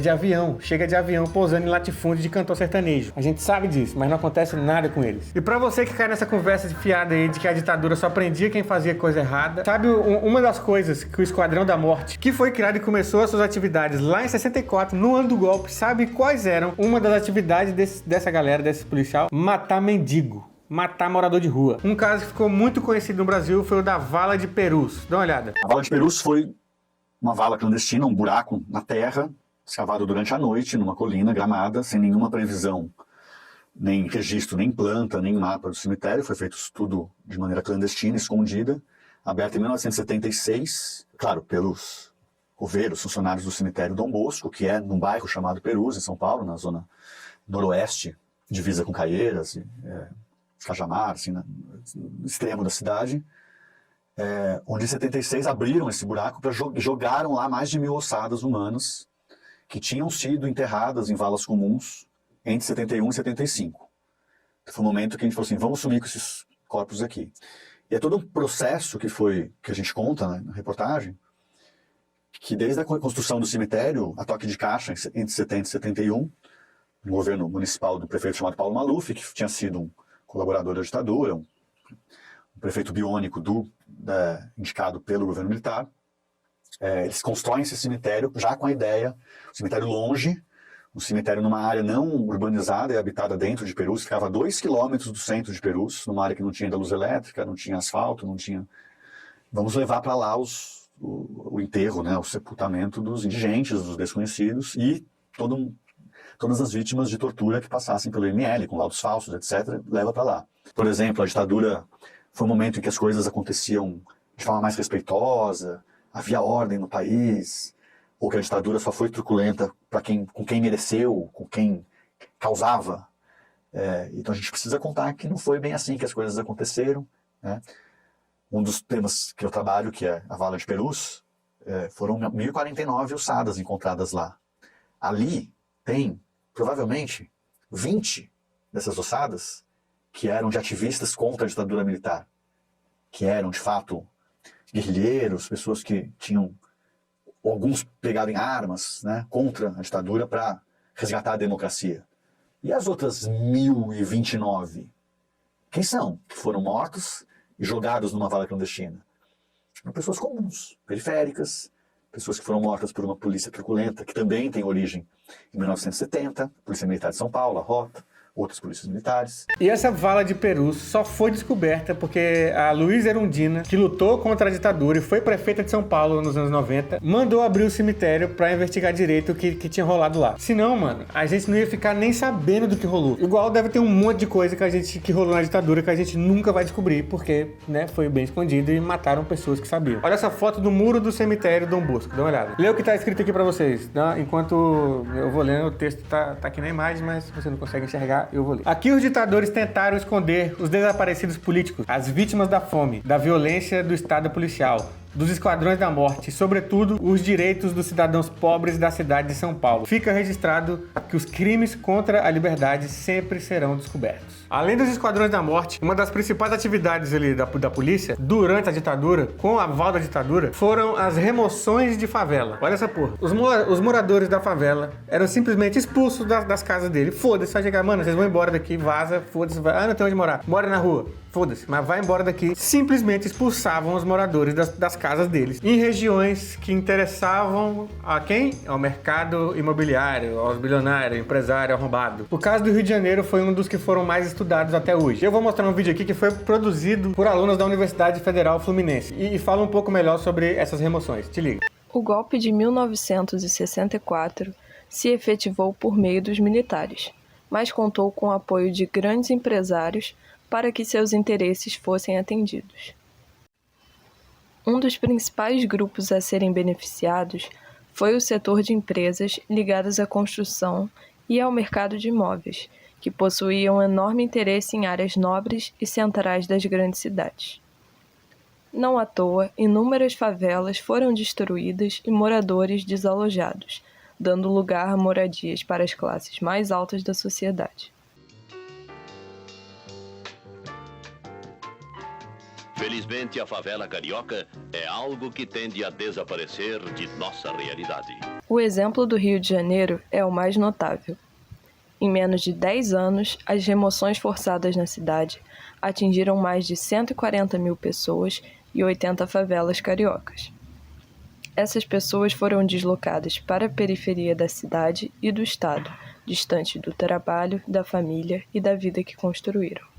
de avião. Chega de avião pousando em latifúndio de cantor sertanejo. A gente sabe disso, mas não acontece nada com eles. E pra você que cai nessa conversa de fiada aí de que a ditadura só prendia quem fazia coisa errada, sabe uma das coisas que o Esquadrão da Morte, que foi criado e começou as suas atividades lá em 64, no ano do golpe, sabe quais eram? Uma das atividades dessa galera, desse policial, matar mendigo. Matar morador de rua. Um caso que ficou muito conhecido no Brasil foi o da Vala de Perus. Dá uma olhada. A Vala de Perus foi uma vala clandestina, um buraco na terra, escavado durante a noite, numa colina gramada, sem nenhuma previsão, nem registro, nem planta, nem mapa do cemitério. Foi feito tudo de maneira clandestina, escondida, aberta em 1976, claro, pelos coveiros, funcionários do cemitério Dom Bosco, que é num bairro chamado Perus, em São Paulo, na zona noroeste, divisa com Caieiras e Cajamar, assim, no extremo da cidade, onde em 76 abriram esse buraco para jogaram lá mais de 1.000 ossadas humanas que tinham sido enterradas em valas comuns entre 71 e 75. Foi um momento que a gente falou assim, vamos sumir com esses corpos aqui. E é todo um processo que a gente conta, né, na reportagem, que desde a construção do cemitério, a toque de caixa, entre 70 e 71, no governo municipal do prefeito chamado Paulo Maluf, que tinha sido um colaborador da ditadura, um prefeito biônico indicado pelo governo militar, eles constroem esse cemitério já com a ideia, um cemitério longe, um cemitério numa área não urbanizada e habitada dentro de Perus, ficava a 2 quilômetros do centro de Perus, numa área que não tinha luz elétrica, não tinha asfalto, não tinha... Vamos levar para lá o enterro, né, o sepultamento dos indigentes, dos desconhecidos e todas as vítimas de tortura que passassem pelo IML, com laudos falsos, etc., leva para lá. Por exemplo, a ditadura foi um momento em que as coisas aconteciam de forma mais respeitosa, havia ordem no país, ou que a ditadura só foi truculenta com quem mereceu, com quem causava. Então a gente precisa contar que não foi bem assim que as coisas aconteceram, né? Um dos temas que eu trabalho, que é a Vala de Perus, foram 1.049 ossadas encontradas lá. Ali tem, provavelmente, 20 dessas ossadas que eram de ativistas contra a ditadura militar, que eram, de fato, guerrilheiros, pessoas que tinham... Alguns pegaram em armas, né, contra a ditadura para resgatar a democracia. E as outras 1.029? Quem são? Que foram mortos e jogados numa vala clandestina. Eram pessoas comuns, periféricas, pessoas que foram mortas por uma polícia truculenta, que também tem origem em 1970, Polícia Militar de São Paulo, a Rota, outras polícias militares. E essa vala de perus só foi descoberta porque a Luísa Erundina, que lutou contra a ditadura e foi prefeita de São Paulo nos anos 90, mandou abrir o cemitério pra investigar direito o que tinha rolado lá. Senão, mano, a gente não ia ficar nem sabendo do que rolou. Igual deve ter um monte de coisa que rolou na ditadura que a gente nunca vai descobrir porque, né, foi bem escondido e mataram pessoas que sabiam. Olha essa foto do muro do cemitério Dom Bosco, dá uma olhada. Lê o que tá escrito aqui pra vocês, tá? Enquanto eu vou lendo, o texto tá aqui na imagem, mas se você não consegue enxergar, eu vou ler. Aqui os ditadores tentaram esconder os desaparecidos políticos, as vítimas da fome, da violência do Estado policial, dos esquadrões da morte e, sobretudo, os direitos dos cidadãos pobres da cidade de São Paulo. Fica registrado que os crimes contra a liberdade sempre serão descobertos. Além dos esquadrões da morte, uma das principais atividades ali da polícia, durante a ditadura, com o aval da ditadura, foram as remoções de favela. Olha essa porra. Os moradores da favela eram simplesmente expulsos das casas dele. Foda-se, vai chegar, mano, vocês vão embora daqui, vaza, foda-se, vai. Não tem onde morar. Mora na rua. Foda-se, mas vai embora daqui. Simplesmente expulsavam os moradores das casas deles. Em regiões que interessavam a quem? Ao mercado imobiliário, aos bilionários, empresário arrombado. O caso do Rio de Janeiro foi um dos que foram mais estudados até hoje. Eu vou mostrar um vídeo aqui que foi produzido por alunos da Universidade Federal Fluminense e fala um pouco melhor sobre essas remoções. Te liga. O golpe de 1964 se efetivou por meio dos militares, mas contou com o apoio de grandes empresários para que seus interesses fossem atendidos. Um dos principais grupos a serem beneficiados foi o setor de empresas ligadas à construção e ao mercado de imóveis, que possuíam enorme interesse em áreas nobres e centrais das grandes cidades. Não à toa, inúmeras favelas foram destruídas e moradores desalojados, dando lugar a moradias para as classes mais altas da sociedade. Felizmente, a favela carioca é algo que tende a desaparecer de nossa realidade. O exemplo do Rio de Janeiro é o mais notável. Em menos de 10 anos, as remoções forçadas na cidade atingiram mais de 140 mil pessoas e 80 favelas cariocas. Essas pessoas foram deslocadas para a periferia da cidade e do estado, distante do trabalho, da família e da vida que construíram.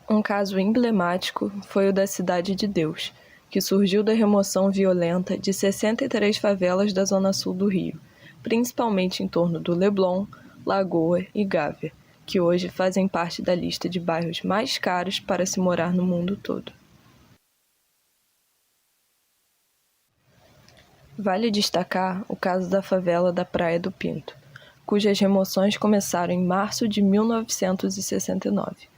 Um caso emblemático foi o da Cidade de Deus, que surgiu da remoção violenta de 63 favelas da zona sul do Rio, principalmente em torno do Leblon, Lagoa e Gávea, que hoje fazem parte da lista de bairros mais caros para se morar no mundo todo. Vale destacar o caso da favela da Praia do Pinto, cujas remoções começaram em março de 1969.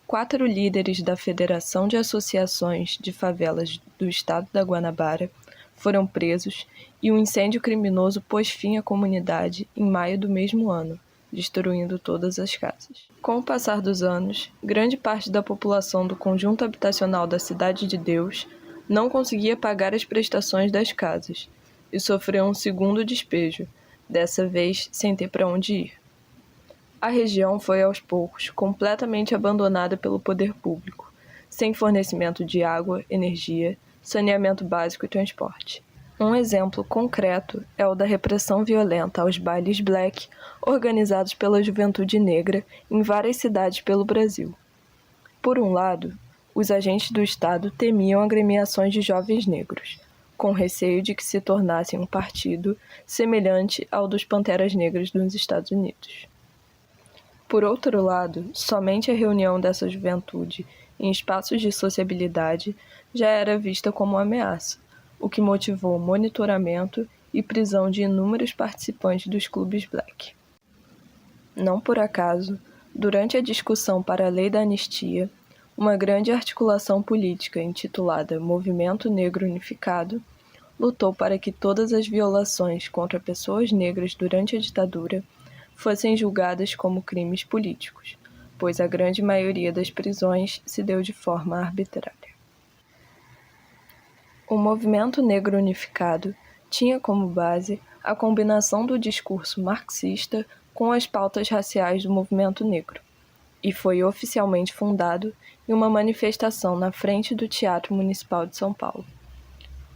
4 líderes da Federação de Associações de Favelas do Estado da Guanabara foram presos e um incêndio criminoso pôs fim à comunidade em maio do mesmo ano, destruindo todas as casas. Com o passar dos anos, grande parte da população do conjunto habitacional da Cidade de Deus não conseguia pagar as prestações das casas e sofreu um segundo despejo, dessa vez sem ter para onde ir. A região foi, aos poucos, completamente abandonada pelo poder público, sem fornecimento de água, energia, saneamento básico e transporte. Um exemplo concreto é o da repressão violenta aos bailes black organizados pela juventude negra em várias cidades pelo Brasil. Por um lado, os agentes do Estado temiam agremiações de jovens negros, com receio de que se tornassem um partido semelhante ao dos Panteras Negras dos Estados Unidos. Por outro lado, somente a reunião dessa juventude em espaços de sociabilidade já era vista como uma ameaça, o que motivou monitoramento e prisão de inúmeros participantes dos clubes black. Não por acaso, durante a discussão para a Lei da Anistia, uma grande articulação política intitulada Movimento Negro Unificado lutou para que todas as violações contra pessoas negras durante a ditadura fossem julgadas como crimes políticos, pois a grande maioria das prisões se deu de forma arbitrária. O Movimento Negro Unificado tinha como base a combinação do discurso marxista com as pautas raciais do movimento negro, e foi oficialmente fundado em uma manifestação na frente do Teatro Municipal de São Paulo.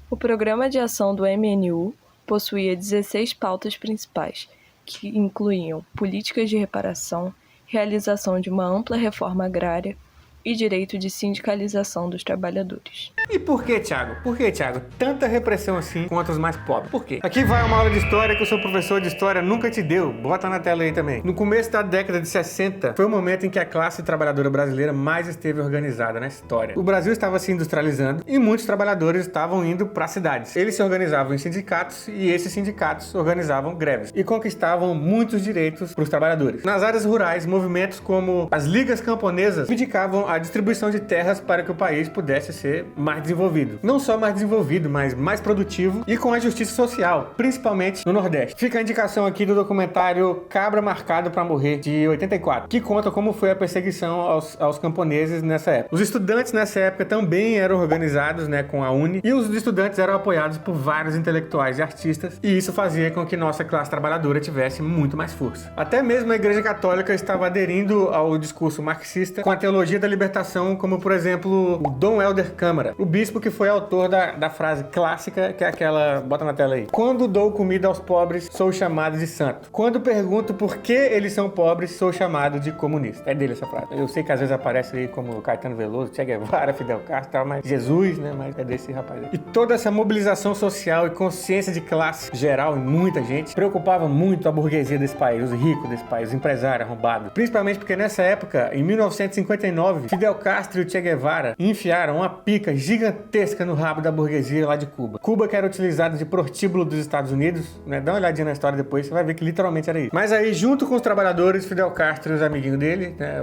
O programa de ação do MNU possuía 16 pautas principais, que incluíam políticas de reparação, realização de uma ampla reforma agrária e direito de sindicalização dos trabalhadores. E por que, Thiago? Por que, Thiago? Tanta repressão assim contra os mais pobres? Por quê? Aqui vai uma aula de história que o seu professor de história nunca te deu. Bota na tela aí também. No começo da década de 60, foi o momento em que a classe trabalhadora brasileira mais esteve organizada na história. O Brasil estava se industrializando e muitos trabalhadores estavam indo para cidades. Eles se organizavam em sindicatos e esses sindicatos organizavam greves e conquistavam muitos direitos para os trabalhadores. Nas áreas rurais, movimentos como as ligas camponesas reivindicavam a distribuição de terras para que o país pudesse ser mais desenvolvido. Não só mais desenvolvido, mas mais produtivo e com a justiça social, principalmente no Nordeste. Fica a indicação aqui do documentário Cabra Marcado para Morrer, de 84, que conta como foi a perseguição aos camponeses nessa época. Os estudantes nessa época também eram organizados, né, com a UNE, e os estudantes eram apoiados por vários intelectuais e artistas, e isso fazia com que nossa classe trabalhadora tivesse muito mais força. Até mesmo a Igreja Católica estava aderindo ao discurso marxista com a teologia da libertação, como por exemplo o Dom Helder Câmara, o bispo que foi autor da frase clássica, que é aquela, bota na tela aí: quando dou comida aos pobres, sou chamado de santo. Quando pergunto por que eles são pobres, sou chamado de comunista. É dele essa frase. Eu sei que às vezes aparece aí como Caetano Veloso, Che Guevara, Fidel Castro, tal, mas Jesus, né? Mas é desse rapaz aí. E toda essa mobilização social e consciência de classe geral em muita gente preocupava muito a burguesia desse país, os ricos desse país, os empresários arrombados. Principalmente porque nessa época, em 1959, Fidel Castro e o Che Guevara enfiaram uma pica gigantesca no rabo da burguesia lá de Cuba. Cuba, que era utilizada de prostíbulo dos Estados Unidos, né? Dá uma olhadinha na história depois, você vai ver que literalmente era isso. Mas aí, junto com os trabalhadores, Fidel Castro e os amiguinhos dele, né,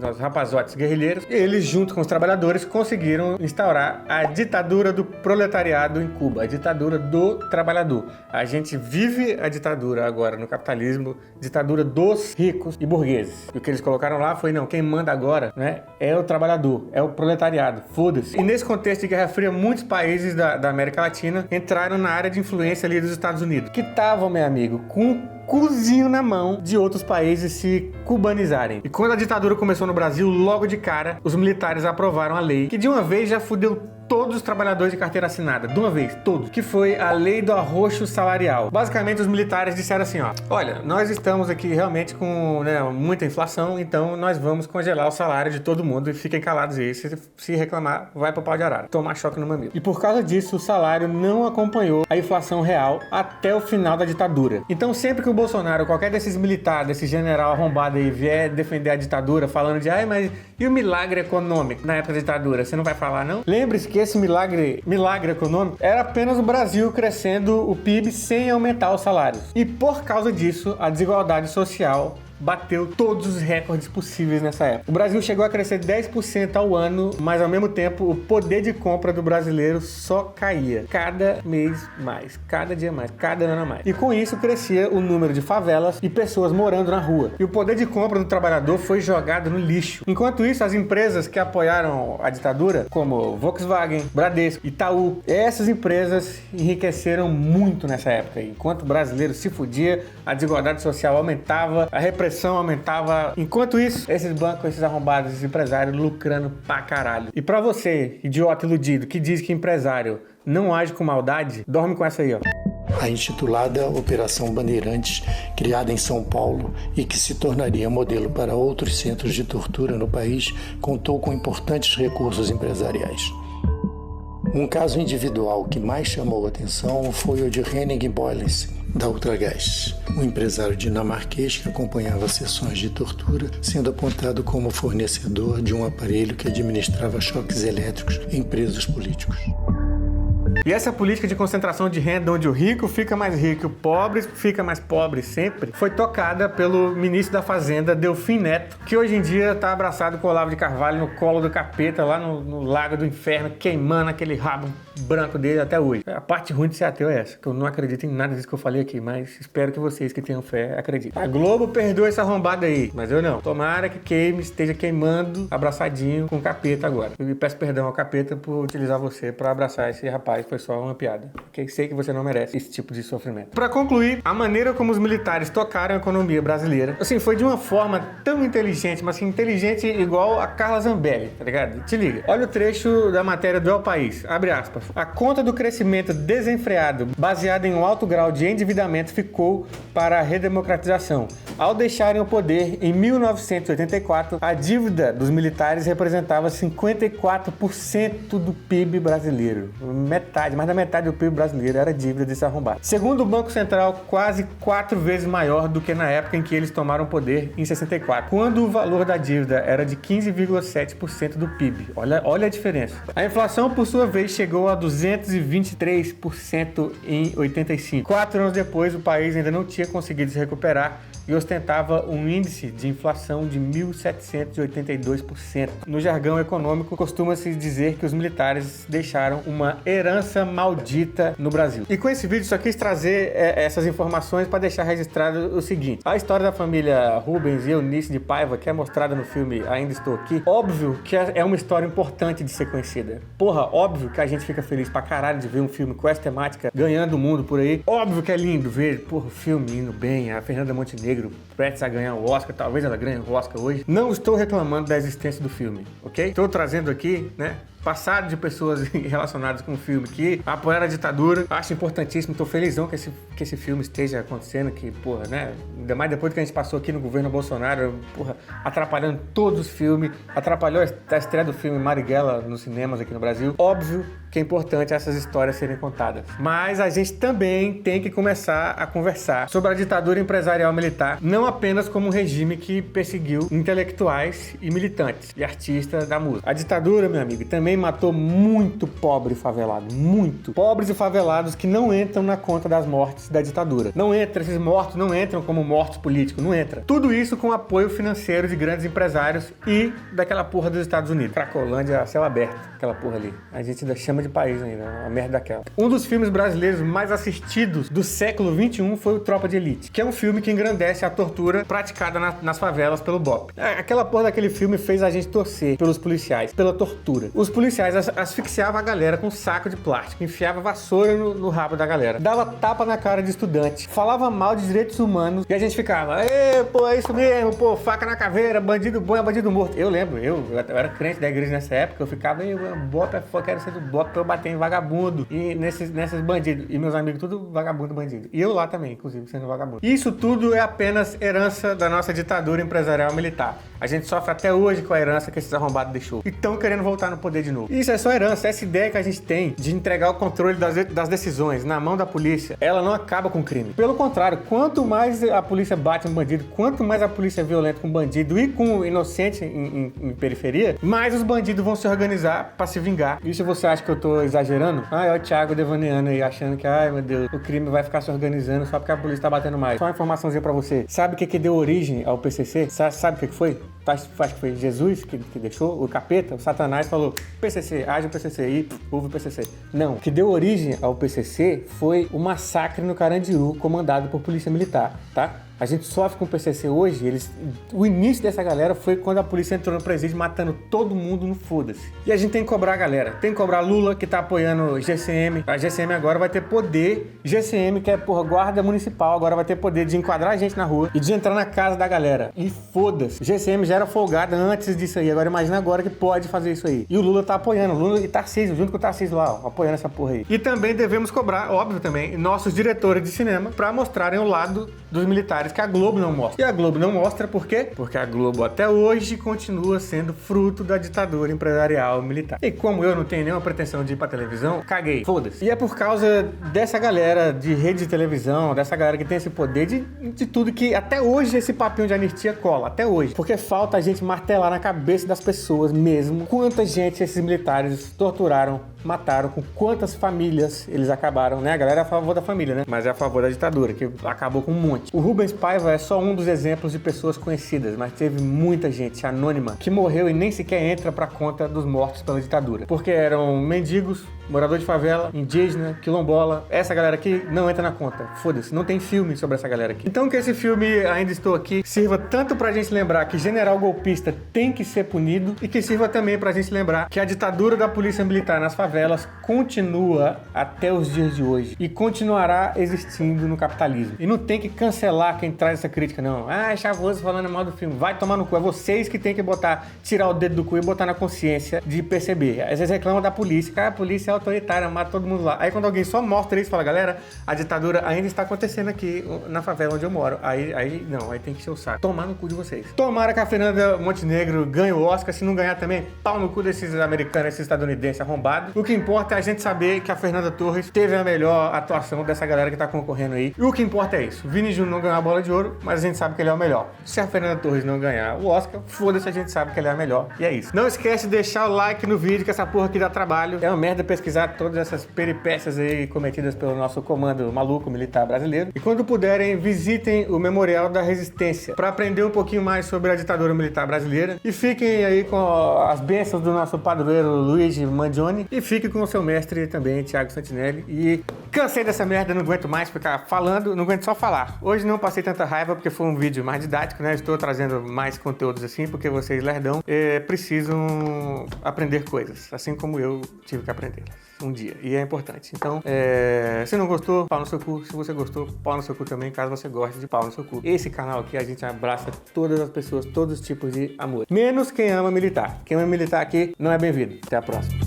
os rapazotes guerrilheiros, eles, junto com os trabalhadores, conseguiram instaurar a ditadura do proletariado em Cuba, a ditadura do trabalhador. A gente vive a ditadura agora no capitalismo, ditadura dos ricos e burgueses. E o que eles colocaram lá foi, não, quem manda agora, né, é o trabalhador, é o proletariado, foda-se. E nesse contexto de Guerra Fria, muitos países da América Latina entraram na área de influência ali dos Estados Unidos, que estavam, meu amigo, com cozinho na mão de outros países se cubanizarem. E quando a ditadura começou no Brasil, logo de cara, os militares aprovaram a lei que de uma vez já fudeu todos os trabalhadores de carteira assinada, de uma vez, todos, que foi a lei do arrocho salarial. Basicamente, os militares disseram assim, ó: olha, nós estamos aqui realmente com, né, muita inflação, então nós vamos congelar o salário de todo mundo e fiquem calados aí, se reclamar, vai pro pau de arara, tomar choque no mamilo. E por causa disso, o salário não acompanhou a inflação real até o final da ditadura. Então, sempre que o Bolsonaro, qualquer desses militares, desse general arrombado aí, vier defender a ditadura, falando de, mas e o milagre econômico na época da ditadura? Você não vai falar, não? Lembre-se que esse milagre econômico era apenas o Brasil crescendo o PIB sem aumentar os salários. E por causa disso, a desigualdade social bateu todos os recordes possíveis nessa época. O Brasil chegou a crescer 10% ao ano, mas ao mesmo tempo o poder de compra do brasileiro só caía. Cada mês mais, cada dia mais, cada ano mais. E com isso crescia o número de favelas e pessoas morando na rua. E o poder de compra do trabalhador foi jogado no lixo. Enquanto isso, as empresas que apoiaram a ditadura, como Volkswagen, Bradesco, Itaú, essas empresas enriqueceram muito nessa época. Enquanto o brasileiro se fudia, a desigualdade social aumentava, a repressão aumentava. Enquanto isso, esses bancos, esses arrombados, esses empresários lucrando pra caralho. E pra você, idiota iludido, que diz que empresário não age com maldade, dorme com essa aí, ó. A intitulada Operação Bandeirantes, criada em São Paulo e que se tornaria modelo para outros centros de tortura no país, contou com importantes recursos empresariais. Um caso individual que mais chamou a atenção foi o de Henning Boyles, da Ultragás, um empresário dinamarquês que acompanhava sessões de tortura, sendo apontado como fornecedor de um aparelho que administrava choques elétricos em presos políticos. E essa política de concentração de renda, onde o rico fica mais rico e o pobre fica mais pobre sempre, foi tocada pelo ministro da Fazenda, Delfim Neto, que hoje em dia está abraçado com o Olavo de Carvalho no colo do capeta, lá no Lago do Inferno, queimando aquele rabo branco dele até hoje. A parte ruim de ser ateu é essa, que eu não acredito em nada disso que eu falei aqui, mas espero que vocês que tenham fé acreditem. A Globo perdoa essa arrombada aí, mas eu não. Tomara que esteja queimando, abraçadinho com o capeta agora. Eu peço perdão ao capeta por utilizar você para abraçar esse rapaz paz, foi só uma piada. Ok? Sei que você não merece esse tipo de sofrimento. Pra concluir, a maneira como os militares tocaram a economia brasileira, assim, foi de uma forma tão inteligente, mas assim, inteligente igual a Carla Zambelli, tá ligado? Te liga. Olha o trecho da matéria do El País, abre aspas. A conta do crescimento desenfreado, baseada em um alto grau de endividamento, ficou para a redemocratização. Ao deixarem o poder, em 1984, a dívida dos militares representava 54% do PIB brasileiro. Metade, mais da metade do PIB brasileiro era dívida desse arrombado. Segundo o Banco Central, quase 4 vezes maior do que na época em que eles tomaram o poder, em 64, quando o valor da dívida era de 15,7% do PIB. Olha a diferença. A inflação, por sua vez, chegou a 223% em 85. 4 anos depois, o país ainda não tinha conseguido se recuperar e ostentava um índice de inflação de 1.782%. No jargão econômico, costuma-se dizer que os militares deixaram uma herança maldita no Brasil. E com esse vídeo, só quis trazer essas informações para deixar registrado o seguinte. A história da família Rubens e Eunice de Paiva, que é mostrada no filme Ainda Estou Aqui, óbvio que é uma história importante de ser conhecida. Porra, óbvio que a gente fica feliz pra caralho de ver um filme com essa temática ganhando o mundo por aí. Óbvio que é lindo ver, porra, o filme indo bem, a Fernanda Montenegro prestes a ganhar o Oscar, talvez ela ganhe o Oscar hoje. Não estou reclamando da existência do filme, ok? Estou trazendo aqui, né, passado de pessoas relacionadas com o filme que apoiaram a ditadura. Acho importantíssimo, tô felizão que esse filme esteja acontecendo, que, porra, né, ainda mais depois que a gente passou aqui no governo Bolsonaro, porra, atrapalhando todos os filmes, atrapalhou a estreia do filme Marighella nos cinemas aqui no Brasil. Óbvio que é importante essas histórias serem contadas. Mas a gente também tem que começar a conversar sobre a ditadura empresarial militar, não apenas como um regime que perseguiu intelectuais e militantes e artistas da música. A ditadura, meu amigo, também matou muito pobre e favelado, muito. Pobres e favelados que não entram na conta das mortes da ditadura. Não entra, esses mortos não entram como mortos políticos, não entra. Tudo isso com apoio financeiro de grandes empresários e daquela porra dos Estados Unidos. Cracolândia, céu aberto, aquela porra ali. A gente ainda chama de país ainda, a merda daquela. Um dos filmes brasileiros mais assistidos do século XXI foi o Tropa de Elite, que é um filme que engrandece a tortura praticada nas favelas pelo BOPE. Aquela porra daquele filme fez a gente torcer pelos policiais, pela tortura. Os policiais asfixiavam a galera com um saco de plástico, enfiava vassoura no rabo da galera, dava tapa na cara de estudante, falava mal de direitos humanos e a gente ficava, pô, é isso mesmo, pô, faca na caveira, bandido bom é bandido morto. Eu lembro, eu era crente da igreja nessa época, eu ficava, BOPE é foda, quero ser do BOPE pra eu bater em vagabundo e nesses bandidos. E meus amigos, tudo vagabundo, bandido. E eu lá também, inclusive, sendo vagabundo. Isso tudo é apenas herança da nossa ditadura empresarial militar. A gente sofre até hoje com a herança que esses arrombados deixou. E estão querendo voltar no poder de novo. Isso é só herança, essa ideia que a gente tem de entregar o controle das decisões na mão da polícia, ela não acaba com o crime. Pelo contrário, quanto mais a polícia bate no bandido, quanto mais a polícia é violenta com o bandido e com o inocente em periferia, mais os bandidos vão se organizar pra se vingar. E se você acha que eu tô exagerando, é o Thiago devaneando aí, achando que, ai meu Deus, o crime vai ficar se organizando só porque a polícia tá batendo mais. Só uma informaçãozinha pra você. Sabe o que deu origem ao PCC? Sabe o que foi? Acho que foi Jesus que deixou, o capeta, o Satanás falou, PCC, age o PCC, e houve o PCC. Não, o que deu origem ao PCC foi o massacre no Carandiru, comandado por polícia militar, tá? A gente sofre com o PCC hoje, o início dessa galera foi quando a polícia entrou no presídio matando todo mundo no foda-se. E a gente tem que cobrar a galera, tem que cobrar Lula, que tá apoiando GCM. A GCM agora vai ter poder, GCM, que é, guarda municipal, agora vai ter poder de enquadrar a gente na rua e de entrar na casa da galera. E foda-se. GCM já era folgada antes disso aí, agora imagina agora que pode fazer isso aí. E o Lula tá apoiando, Lula e Tarcísio, junto com o Tarcísio lá, ó, apoiando essa porra aí. E também devemos cobrar, óbvio também, nossos diretores de cinema pra mostrarem o lado dos militares que a Globo não mostra. E a Globo não mostra por quê? Porque a Globo até hoje continua sendo fruto da ditadura empresarial militar. E como eu não tenho nenhuma pretensão de ir pra televisão, caguei, foda-se. E é por causa dessa galera de rede de televisão, dessa galera que tem esse poder de tudo que até hoje esse papinho de anistia cola, até hoje. Porque falta a gente martelar na cabeça das pessoas mesmo quanta gente esses militares torturaram, mataram, com quantas famílias eles acabaram, né? A galera é a favor da família, né? Mas é a favor da ditadura, que acabou com um monte. O Rubens Paiva é só um dos exemplos de pessoas conhecidas, mas teve muita gente anônima que morreu e nem sequer entra pra conta dos mortos pela ditadura. Porque eram mendigos, morador de favela, indígena, quilombola, essa galera aqui não entra na conta. Foda-se, não tem filme sobre essa galera aqui. Então que esse filme, Ainda Estou Aqui, sirva tanto pra gente lembrar que general golpista tem que ser punido e que sirva também pra gente lembrar que a ditadura da polícia militar nas favelas continua até os dias de hoje e continuará existindo no capitalismo. E não tem que cancelar quem traz essa crítica, não. Ah, Chavoso falando mal do filme. Vai tomar no cu. É vocês que tem que tirar o dedo do cu e botar na consciência de perceber. Às vezes reclamam da polícia, que a polícia é autoritária, mata todo mundo lá. Aí quando alguém só mostra isso, fala, galera, a ditadura ainda está acontecendo aqui na favela onde eu moro. Aí tem que ser o saco. Tomar no cu de vocês. Tomara que a Fernanda Montenegro ganhe o Oscar. Se não ganhar também, pau no cu desses americanos, esses estadunidenses arrombados. O que importa é a gente saber que a Fernanda Torres teve a melhor atuação dessa galera que tá concorrendo aí. E o que importa é isso. Vini Júnior não ganhou a bola de ouro, mas a gente sabe que ele é o melhor. Se a Fernanda Torres não ganhar o Oscar, foda-se, a gente sabe que ele é a melhor. E é isso. Não esquece de deixar o like no vídeo, que essa porra aqui dá trabalho. É uma merda pesquisar todas essas peripécias aí cometidas pelo nosso comando maluco militar brasileiro. E quando puderem, visitem o Memorial da Resistência para aprender um pouquinho mais sobre a ditadura militar brasileira. E fiquem aí com as bênçãos do nosso padroeiro Luigi Mangione. E fiquem com o seu mestre também, Thiago Santinelli. E cansei dessa merda, não aguento mais ficar falando, não aguento só falar. Hoje não passei tanta raiva porque foi um vídeo mais didático, né? Estou trazendo mais conteúdos assim porque vocês, lerdão, precisam aprender coisas, assim como eu tive que aprendê-las um dia. E é importante. Então, se não gostou, pau no seu cu. Se você gostou, pau no seu cu também, caso você goste de pau no seu cu. Esse canal aqui, a gente abraça todas as pessoas, todos os tipos de amor. Menos quem ama militar. Quem ama militar aqui não é bem-vindo. Até a próxima.